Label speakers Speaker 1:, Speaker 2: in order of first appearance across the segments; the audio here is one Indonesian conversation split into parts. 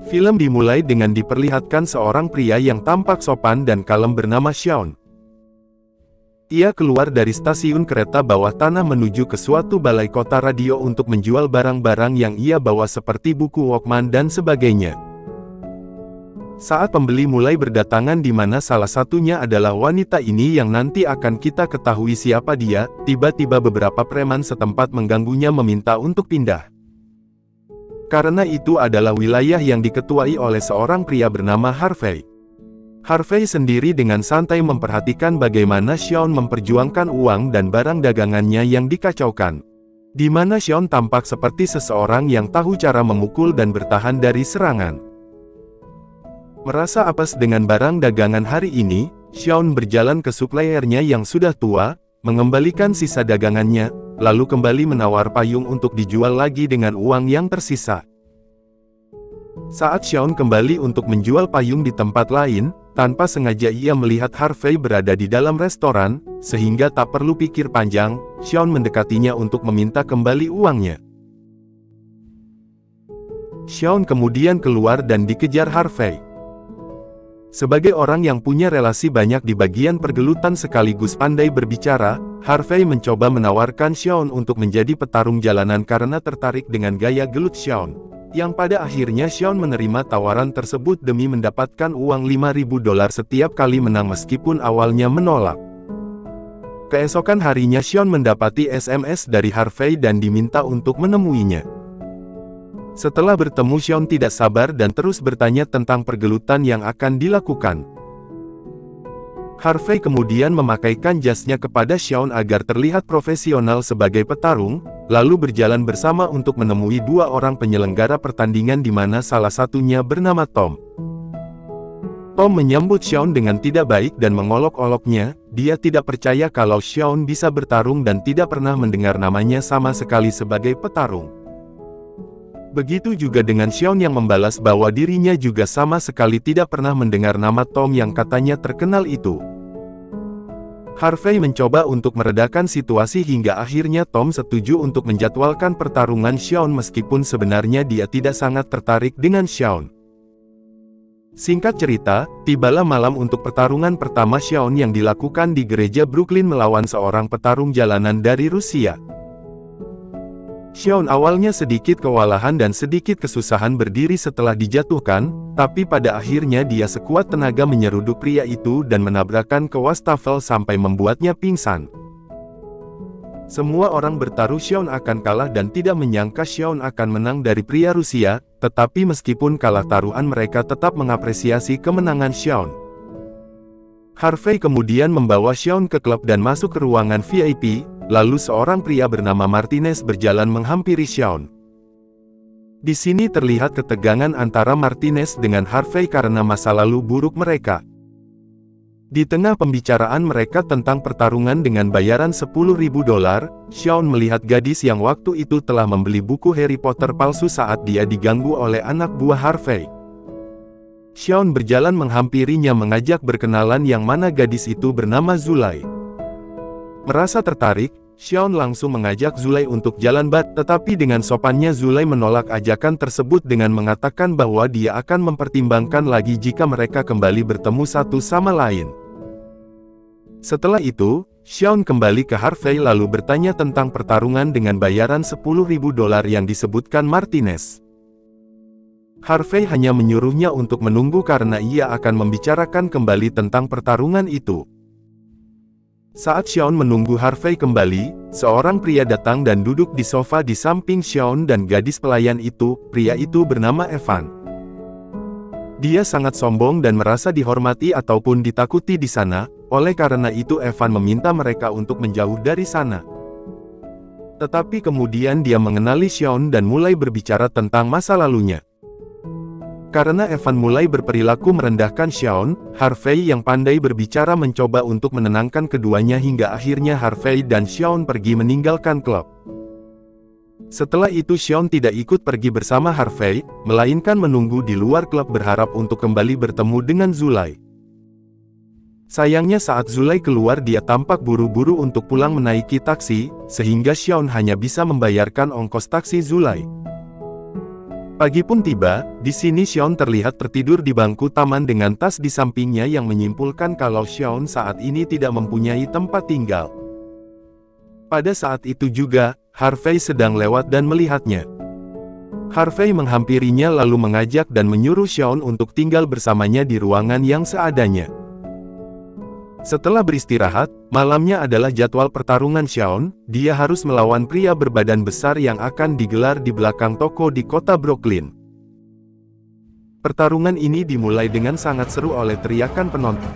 Speaker 1: Film dimulai dengan diperlihatkan seorang pria yang tampak sopan dan kalem bernama Sean. Ia keluar dari stasiun kereta bawah tanah menuju ke suatu balai kota radio untuk menjual barang-barang yang ia bawa seperti buku Walkman dan sebagainya. Saat pembeli mulai berdatangan di mana salah satunya adalah wanita ini yang nanti akan kita ketahui siapa dia, tiba-tiba beberapa preman setempat mengganggunya meminta untuk pindah. Karena itu adalah wilayah yang diketuai oleh seorang pria bernama Harvey. Harvey sendiri dengan santai memperhatikan bagaimana Sean memperjuangkan uang dan barang dagangannya yang dikacaukan. Di mana Sean tampak seperti seseorang yang tahu cara memukul dan bertahan dari serangan. Merasa apes dengan barang dagangan hari ini, Sean berjalan ke suppliernya yang sudah tua, mengembalikan sisa dagangannya, lalu kembali menawar payung untuk dijual lagi dengan uang yang tersisa. Saat Sean kembali untuk menjual payung di tempat lain, tanpa sengaja ia melihat Harvey berada di dalam restoran, sehingga tak perlu pikir panjang, Sean mendekatinya untuk meminta kembali uangnya. Sean kemudian keluar dan dikejar Harvey. Sebagai orang yang punya relasi banyak di bagian pergelutan sekaligus pandai berbicara, Harvey mencoba menawarkan Sean untuk menjadi petarung jalanan karena tertarik dengan gaya gelut Sean. Yang pada akhirnya Sean menerima tawaran tersebut demi mendapatkan uang $5.000 setiap kali menang meskipun awalnya menolak. Keesokan harinya Sean mendapati SMS dari Harvey dan diminta untuk menemuinya. Setelah bertemu Sean tidak sabar dan terus bertanya tentang pergelutan yang akan dilakukan. Harvey kemudian memakaikan jasnya kepada Sean agar terlihat profesional sebagai petarung, lalu berjalan bersama untuk menemui dua orang penyelenggara pertandingan di mana salah satunya bernama Tom. Tom menyambut Sean dengan tidak baik dan mengolok-oloknya, dia tidak percaya kalau Sean bisa bertarung dan tidak pernah mendengar namanya sama sekali sebagai petarung. Begitu juga dengan Sean yang membalas bahwa dirinya juga sama sekali tidak pernah mendengar nama Tom yang katanya terkenal itu. Harvey mencoba untuk meredakan situasi hingga akhirnya Tom setuju untuk menjadwalkan pertarungan Sean meskipun sebenarnya dia tidak sangat tertarik dengan Sean. Singkat cerita, tibalah malam untuk pertarungan pertama Sean yang dilakukan di gereja Brooklyn melawan seorang petarung jalanan dari Rusia. Sean awalnya sedikit kewalahan dan sedikit kesusahan berdiri setelah dijatuhkan, tapi pada akhirnya dia sekuat tenaga menyeruduk pria itu dan menabrakkan ke wastafel sampai membuatnya pingsan. Semua orang bertaruh Sean akan kalah dan tidak menyangka Sean akan menang dari pria Rusia, tetapi meskipun kalah taruhan mereka tetap mengapresiasi kemenangan Sean. Harvey kemudian membawa Sean ke klub dan masuk ke ruangan VIP, lalu seorang pria bernama Martinez berjalan menghampiri Sean. Di sini terlihat ketegangan antara Martinez dengan Harvey karena masa lalu buruk mereka. Di tengah pembicaraan mereka tentang pertarungan dengan bayaran $10.000, Sean melihat gadis yang waktu itu telah membeli buku Harry Potter palsu saat dia diganggu oleh anak buah Harvey. Sean berjalan menghampirinya mengajak berkenalan yang mana gadis itu bernama Zulay. Merasa tertarik, Sean langsung mengajak Zulay untuk jalan tetapi dengan sopannya Zulay menolak ajakan tersebut dengan mengatakan bahwa dia akan mempertimbangkan lagi jika mereka kembali bertemu satu sama lain. Setelah itu, Sean kembali ke Harvey lalu bertanya tentang pertarungan dengan bayaran $10.000 yang disebutkan Martinez. Harvey hanya menyuruhnya untuk menunggu karena ia akan membicarakan kembali tentang pertarungan itu. Saat Sean menunggu Harvey kembali, seorang pria datang dan duduk di sofa di samping Sean dan gadis pelayan itu. Pria itu bernama Evan. Dia sangat sombong dan merasa dihormati ataupun ditakuti di sana, oleh karena itu Evan meminta mereka untuk menjauh dari sana. Tetapi kemudian dia mengenali Sean dan mulai berbicara tentang masa lalunya. Karena Evan mulai berperilaku merendahkan Sean, Harvey yang pandai berbicara mencoba untuk menenangkan keduanya hingga akhirnya Harvey dan Sean pergi meninggalkan klub. Setelah itu Sean tidak ikut pergi bersama Harvey, melainkan menunggu di luar klub berharap untuk kembali bertemu dengan Zulay. Sayangnya saat Zulay keluar dia tampak buru-buru untuk pulang menaiki taksi, sehingga Sean hanya bisa membayarkan ongkos taksi Zulay. Pagi pun tiba, di sini Xion terlihat tertidur di bangku taman dengan tas di sampingnya yang menyimpulkan kalau Xion saat ini tidak mempunyai tempat tinggal. Pada saat itu juga, Harvey sedang lewat dan melihatnya. Harvey menghampirinya lalu mengajak dan menyuruh Xion untuk tinggal bersamanya di ruangan yang seadanya. Setelah beristirahat, malamnya adalah jadwal pertarungan Xion. Dia harus melawan pria berbadan besar yang akan digelar di belakang toko di kota Brooklyn. Pertarungan ini dimulai dengan sangat seru oleh teriakan penonton.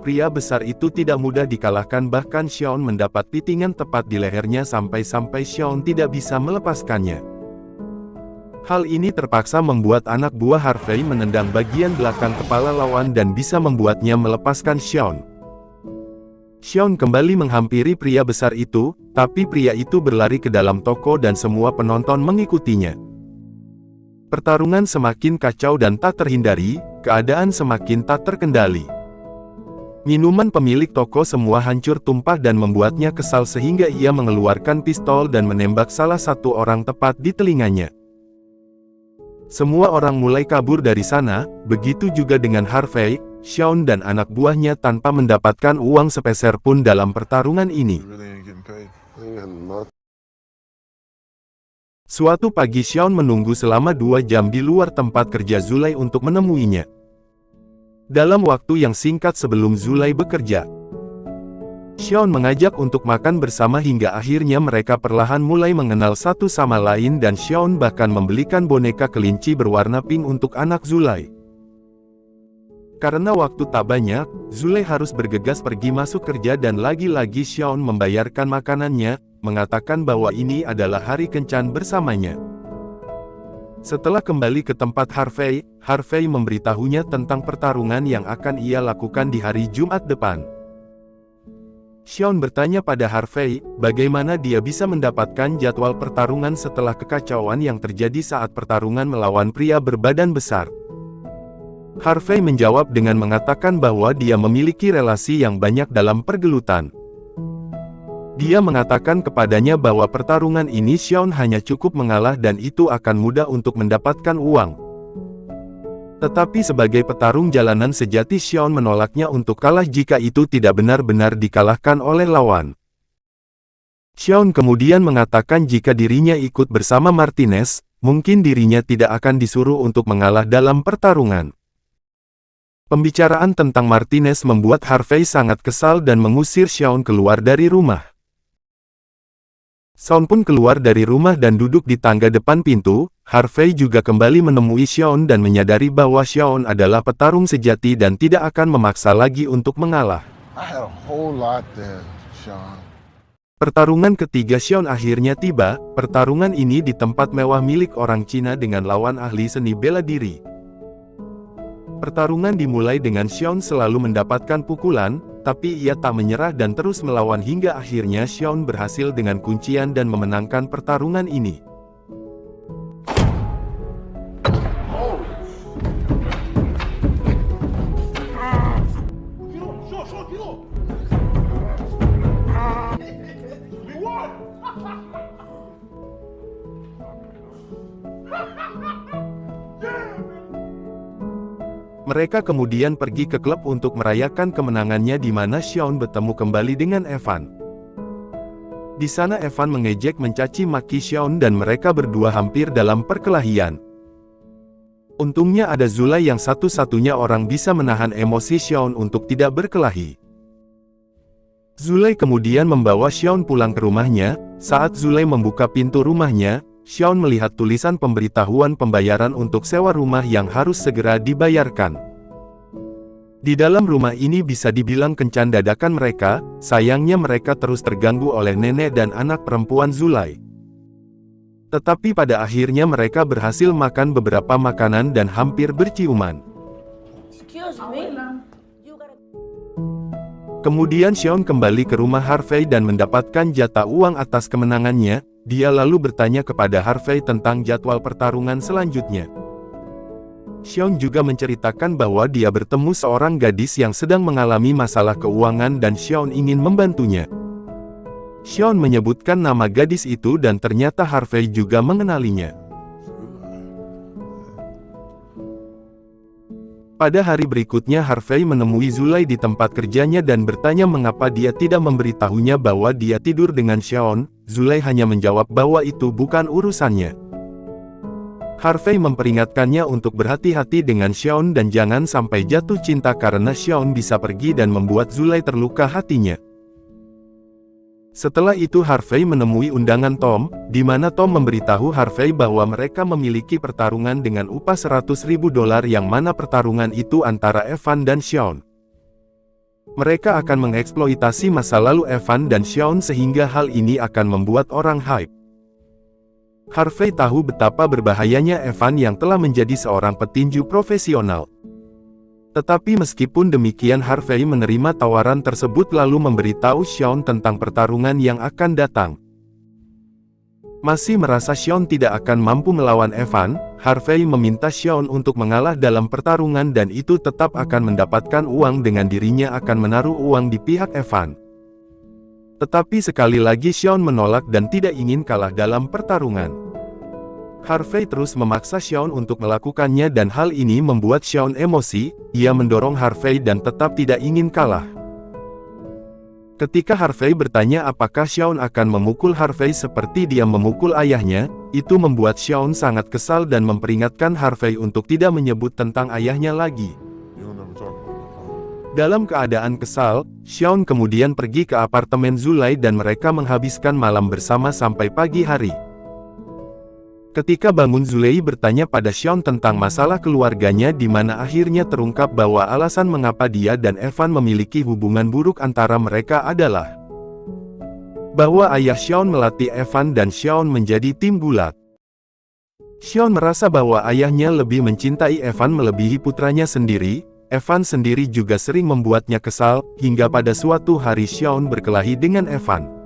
Speaker 1: Pria besar itu tidak mudah dikalahkan, bahkan Xion mendapat pitingan tepat di lehernya sampai-sampai Xion tidak bisa melepaskannya. Hal ini terpaksa membuat anak buah Harvey menendang bagian belakang kepala lawan dan bisa membuatnya melepaskan Xion. Xion kembali menghampiri pria besar itu, tapi pria itu berlari ke dalam toko dan semua penonton mengikutinya. Pertarungan semakin kacau dan tak terhindari, keadaan semakin tak terkendali. Minuman pemilik toko semua hancur tumpah dan membuatnya kesal sehingga ia mengeluarkan pistol dan menembak salah satu orang tepat di telinganya. Semua orang mulai kabur dari sana, begitu juga dengan Harvey, Xion dan anak buahnya tanpa mendapatkan uang sepeser pun dalam pertarungan ini. Suatu pagi Xion menunggu selama 2 jam di luar tempat kerja Zulai untuk menemuinya. Dalam waktu yang singkat sebelum Zulai bekerja, Xion mengajak untuk makan bersama hingga akhirnya mereka perlahan mulai mengenal satu sama lain dan Xion bahkan membelikan boneka kelinci berwarna pink untuk anak Zulai. Karena waktu tak banyak, Zulai harus bergegas pergi masuk kerja dan lagi-lagi Xion membayarkan makanannya, mengatakan bahwa ini adalah hari kencan bersamanya. Setelah kembali ke tempat Harvey, Harvey memberitahunya tentang pertarungan yang akan ia lakukan di hari Jumat depan. Xion bertanya pada Harvey, bagaimana dia bisa mendapatkan jadwal pertarungan setelah kekacauan yang terjadi saat pertarungan melawan pria berbadan besar. Harvey menjawab dengan mengatakan bahwa dia memiliki relasi yang banyak dalam pergelutan. Dia mengatakan kepadanya bahwa pertarungan ini Xion hanya cukup mengalah dan itu akan mudah untuk mendapatkan uang. Tetapi sebagai petarung jalanan sejati Xion menolaknya untuk kalah jika itu tidak benar-benar dikalahkan oleh lawan. Xion kemudian mengatakan jika dirinya ikut bersama Martinez, mungkin dirinya tidak akan disuruh untuk mengalah dalam pertarungan. Pembicaraan tentang Martinez membuat Harvey sangat kesal dan mengusir Xion keluar dari rumah. Xion pun keluar dari rumah dan duduk di tangga depan pintu. Harvey juga kembali menemui Xion dan menyadari bahwa Xion adalah petarung sejati dan tidak akan memaksa lagi untuk mengalah. Pertarungan ketiga Xion akhirnya tiba. Pertarungan ini di tempat mewah milik orang Cina dengan lawan ahli seni bela diri. Pertarungan dimulai dengan Xion selalu mendapatkan pukulan, tapi ia tak menyerah dan terus melawan hingga akhirnya Xion berhasil dengan kuncian dan memenangkan pertarungan ini. Mereka kemudian pergi ke klub untuk merayakan kemenangannya di mana Xion bertemu kembali dengan Evan. Di sana Evan mengejek mencaci maki Xion dan mereka berdua hampir dalam perkelahian. Untungnya ada Zulai yang satu-satunya orang bisa menahan emosi Xion untuk tidak berkelahi. Zulai kemudian membawa Xion pulang ke rumahnya. Saat Zulai membuka pintu rumahnya, Xion melihat tulisan pemberitahuan pembayaran untuk sewa rumah yang harus segera dibayarkan. Di dalam rumah ini bisa dibilang kencan dadakan mereka, sayangnya mereka terus terganggu oleh nenek dan anak perempuan Zulai. Tetapi pada akhirnya mereka berhasil makan beberapa makanan dan hampir berciuman. Kemudian Xion kembali ke rumah Harvey dan mendapatkan jatah uang atas kemenangannya. Dia lalu bertanya kepada Harvey tentang jadwal pertarungan selanjutnya. Xion juga menceritakan bahwa dia bertemu seorang gadis yang sedang mengalami masalah keuangan dan Xion ingin membantunya. Sean menyebutkan nama gadis itu dan ternyata Harvey juga mengenalinya. Pada hari berikutnya Harvey menemui Zulay di tempat kerjanya dan bertanya mengapa dia tidak memberitahunya bahwa dia tidur dengan Sean. Zulay hanya menjawab bahwa itu bukan urusannya. Harvey memperingatkannya untuk berhati-hati dengan Sean dan jangan sampai jatuh cinta karena Sean bisa pergi dan membuat Zulay terluka hatinya. Setelah itu Harvey menemui undangan Tom, di mana Tom memberitahu Harvey bahwa mereka memiliki pertarungan dengan upah $100.000 yang mana pertarungan itu antara Evan dan Sean. Mereka akan mengeksploitasi masa lalu Evan dan Sean sehingga hal ini akan membuat orang hype. Harvey tahu betapa berbahayanya Evan yang telah menjadi seorang petinju profesional. Tetapi meskipun demikian Harvey menerima tawaran tersebut lalu memberitahu Sean tentang pertarungan yang akan datang. Masih merasa Sean tidak akan mampu melawan Evan, Harvey meminta Sean untuk mengalah dalam pertarungan dan itu tetap akan mendapatkan uang dengan dirinya akan menaruh uang di pihak Evan. Tetapi sekali lagi Sean menolak dan tidak ingin kalah dalam pertarungan. Harvey terus memaksa Sean untuk melakukannya dan hal ini membuat Sean emosi, ia mendorong Harvey dan tetap tidak ingin kalah. Ketika Harvey bertanya apakah Sean akan memukul Harvey seperti dia memukul ayahnya, itu membuat Sean sangat kesal dan memperingatkan Harvey untuk tidak menyebut tentang ayahnya lagi. Dalam keadaan kesal, Sean kemudian pergi ke apartemen Zulay dan mereka menghabiskan malam bersama sampai pagi hari. Ketika bangun Zulay bertanya pada Sean tentang masalah keluarganya di mana akhirnya terungkap bahwa alasan mengapa dia dan Evan memiliki hubungan buruk antara mereka adalah bahwa ayah Sean melatih Evan dan Sean menjadi tim gulat. Sean merasa bahwa ayahnya lebih mencintai Evan melebihi putranya sendiri. Evan sendiri juga sering membuatnya kesal, hingga pada suatu hari Sean berkelahi dengan Evan.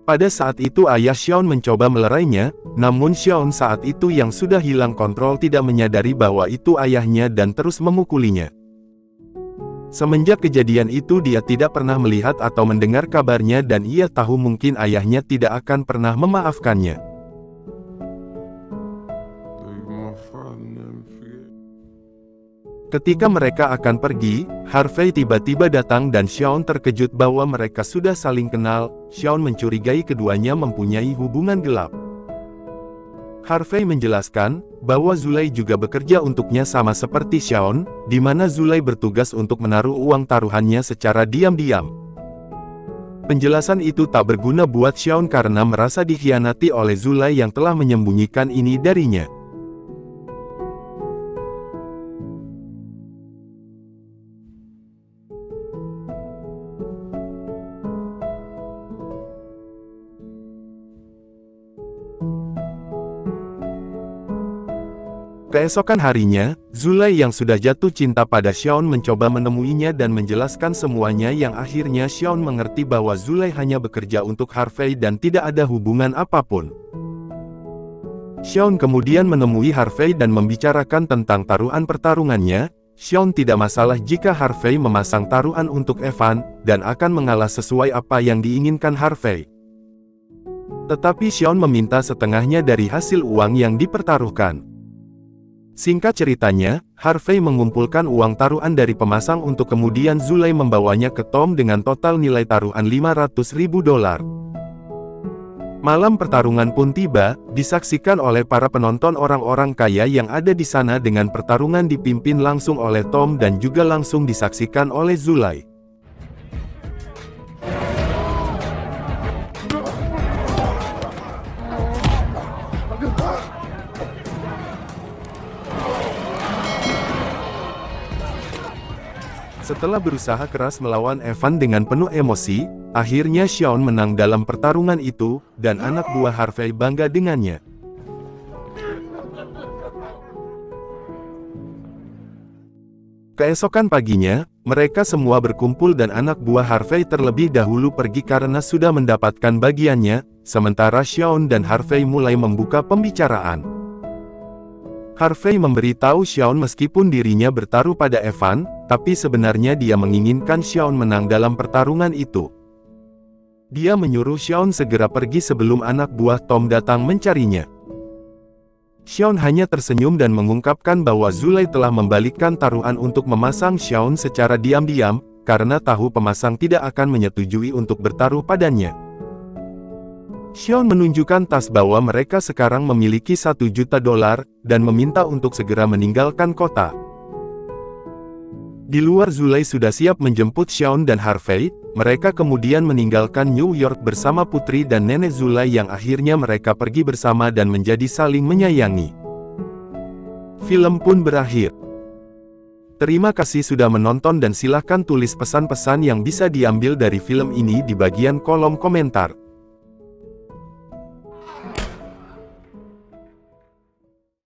Speaker 1: Pada saat itu ayah Sean mencoba melerainya, namun Sean saat itu yang sudah hilang kontrol tidak menyadari bahwa itu ayahnya dan terus memukulinya. Semenjak kejadian itu dia tidak pernah melihat atau mendengar kabarnya dan ia tahu mungkin ayahnya tidak akan pernah memaafkannya. Ketika mereka akan pergi, Harvey tiba-tiba datang dan Sean terkejut bahwa mereka sudah saling kenal. Sean mencurigai keduanya mempunyai hubungan gelap. Harvey menjelaskan bahwa Zulay juga bekerja untuknya sama seperti Sean, di mana Zulay bertugas untuk menaruh uang taruhannya secara diam-diam. Penjelasan itu tak berguna buat Sean karena merasa dikhianati oleh Zulay yang telah menyembunyikan ini darinya. Keesokan harinya, Zulay yang sudah jatuh cinta pada Sean mencoba menemuinya dan menjelaskan semuanya yang akhirnya Sean mengerti bahwa Zulay hanya bekerja untuk Harvey dan tidak ada hubungan apapun. Sean kemudian menemui Harvey dan membicarakan tentang taruhan pertarungannya. Sean tidak masalah jika Harvey memasang taruhan untuk Evan, dan akan mengalah sesuai apa yang diinginkan Harvey. Tetapi Sean meminta setengahnya dari hasil uang yang dipertaruhkan. Singkat ceritanya, Harvey mengumpulkan uang taruhan dari pemasang untuk kemudian Zulay membawanya ke Tom dengan total nilai taruhan $500.000. Malam pertarungan pun tiba, disaksikan oleh para penonton orang-orang kaya yang ada di sana dengan pertarungan dipimpin langsung oleh Tom dan juga langsung disaksikan oleh Zulay. Setelah berusaha keras melawan Evan dengan penuh emosi, akhirnya Sean menang dalam pertarungan itu, dan anak buah Harvey bangga dengannya. Keesokan paginya, mereka semua berkumpul dan anak buah Harvey terlebih dahulu pergi karena sudah mendapatkan bagiannya, sementara Sean dan Harvey mulai membuka pembicaraan. Harvey memberitahu Sean meskipun dirinya bertaruh pada Evan, tapi sebenarnya dia menginginkan Sean menang dalam pertarungan itu. Dia menyuruh Sean segera pergi sebelum anak buah Tom datang mencarinya. Sean hanya tersenyum dan mengungkapkan bahwa Zulai telah membalikkan taruhan untuk memasang Sean secara diam-diam, karena tahu pemasang tidak akan menyetujui untuk bertaruh padanya. Sean menunjukkan tas bahwa mereka sekarang memiliki $1 juta, dan meminta untuk segera meninggalkan kota. Di luar Zulai sudah siap menjemput Sean dan Harvey, mereka kemudian meninggalkan New York bersama putri dan nenek Zulai yang akhirnya mereka pergi bersama dan menjadi saling menyayangi. Film pun berakhir. Terima kasih sudah menonton dan silakan tulis pesan-pesan yang bisa diambil dari film ini di bagian kolom komentar.